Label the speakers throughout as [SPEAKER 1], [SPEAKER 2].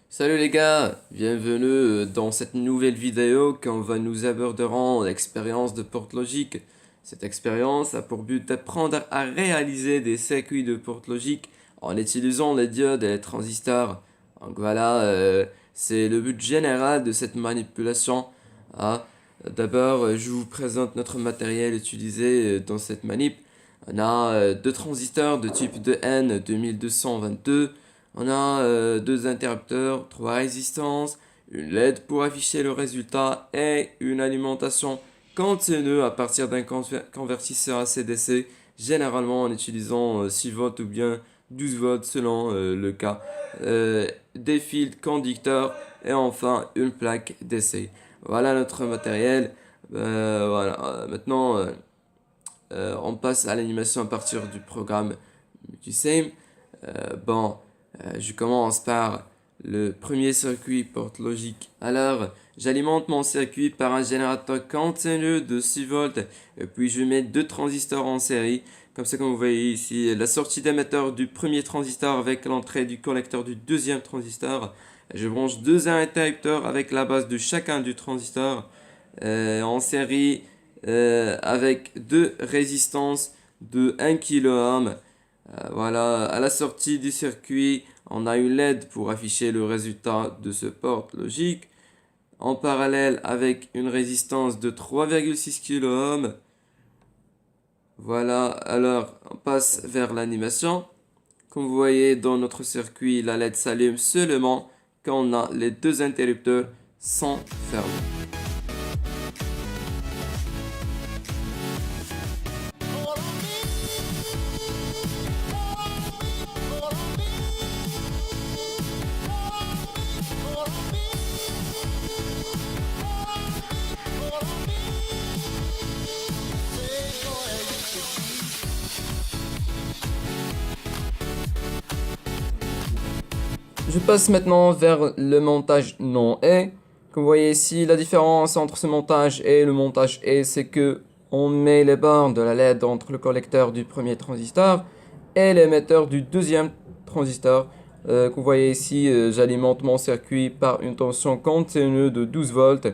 [SPEAKER 1] Salut les gars, bienvenue dans cette nouvelle vidéo quand nous aborderons l'expérience de porte logique. Cette expérience a pour but d'apprendre à réaliser des circuits de porte logique en utilisant les diodes et les transistors. Donc voilà, c'est le but général de cette manipulation. Ah, D'abord, je vous présente notre matériel utilisé dans cette manip. On a deux transistors de type 2N 2222. On a deux interrupteurs, trois résistances, une LED pour afficher le résultat et une alimentation continue à partir d'un convertisseur AC/DC, généralement en utilisant 6 volts ou bien 12 volts selon le cas. Des fils conducteurs et enfin une plaque d'essai. Voilà notre matériel. Maintenant, on passe à l'animation à partir du programme Multisame. Bon, je commence par le premier circuit porte logique. Alors, j'alimente mon circuit par un générateur continu de 6 volts et puis je mets deux transistors en série. Comme ça, comme vous voyez ici, la sortie d'émetteur du premier transistor avec l'entrée du collecteur du deuxième transistor. Je branche deux interrupteurs avec la base de chacun du transistor en série avec deux résistances de 1 kΩ. Voilà, à la sortie du circuit, on a une LED pour afficher le résultat de ce porte logique. En parallèle avec une résistance de 3,6 kΩ. Voilà, alors on passe vers l'animation. Comme vous voyez dans notre circuit, la LED s'allume seulement quand on a les deux interrupteurs sans fermer. Je passe maintenant vers le montage non et. Comme vous voyez ici, la différence entre ce montage et le montage et, c'est que on met les bornes de la LED entre le collecteur du premier transistor et l'émetteur du deuxième transistor. Comme vous voyez ici, j'alimente mon circuit par une tension continue de 12 volts.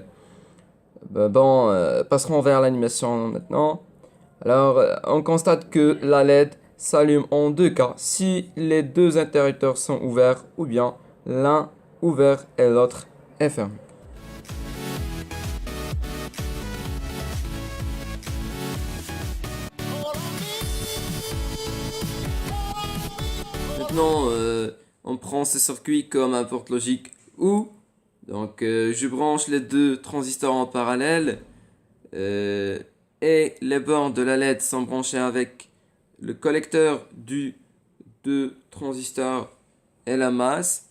[SPEAKER 1] Passerons vers l'animation maintenant. Alors, on constate que la LED s'allume en deux cas, si les deux interrupteurs sont ouverts ou bien l'un ouvert et l'autre est fermé. Maintenant, on prend ce circuit comme un porte logique ou je branche les deux transistors en parallèle et les bornes de la LED sont branchées avec le collecteur du deux transistors et la masse.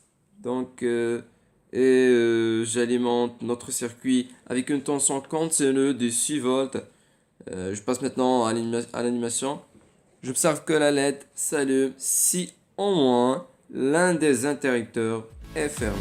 [SPEAKER 1] J'alimente notre circuit avec une tension continue de 6 volts. Je passe maintenant à l'animation. J'observe que la LED s'allume si au moins l'un des interrupteurs est fermé.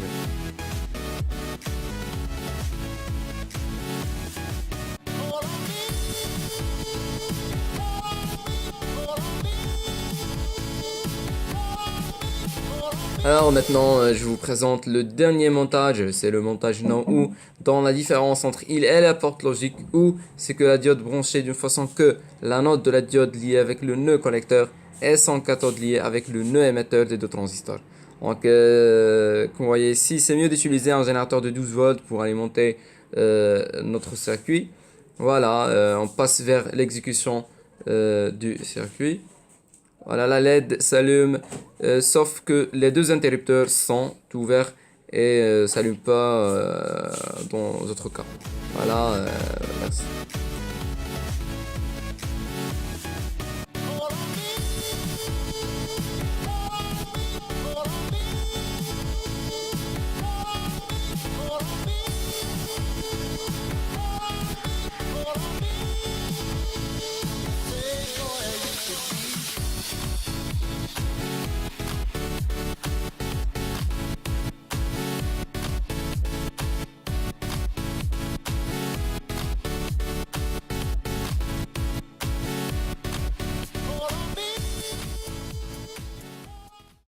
[SPEAKER 1] Alors maintenant, je vous présente le dernier montage, c'est le montage non ou, dans la différence entre il et la porte logique ou, c'est que la diode branchée d'une façon que l'anode de la diode liée avec le nœud collecteur et son cathode lié avec le nœud émetteur des deux transistors. Comme vous voyez ici, c'est mieux d'utiliser un générateur de 12 volts pour alimenter notre circuit. Voilà, on passe vers l'exécution du circuit. Voilà, la LED s'allume, sauf que les deux interrupteurs sont ouverts et s'allument pas dans d'autres cas. Voilà, merci.